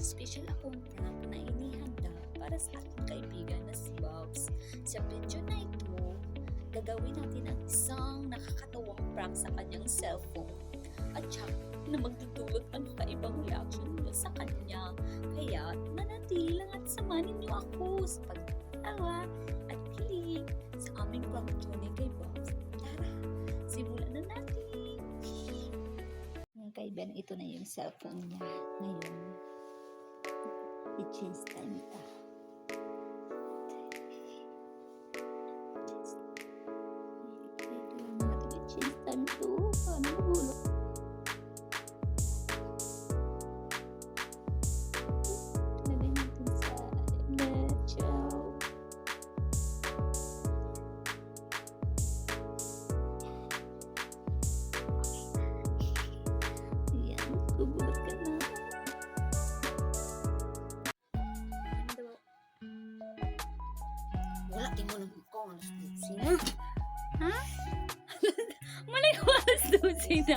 special akong prank na inihanda para sa ating kaibigan na si Bobs. Sa video na ito, gagawin natin ang isang nakakatawang prank sa kanyang cellphone at saka na magdudulot ang kakaibang reaction nyo sa kanya. Kaya nanatili lang at samahan ninyo ako sa pagtawa at kilig sa aming prank journey kay Bobs. Tara, simulan na natin! Mga kaibigan, ito na yung cellphone niya ngayon. I-change time ito. I-change time ito. Paano nahulog? Nalagay natin sa medyo. Ayan, gugulat ka na. Wala, di mo lang ko. Sino? Ha? Malay ko alas 12 na.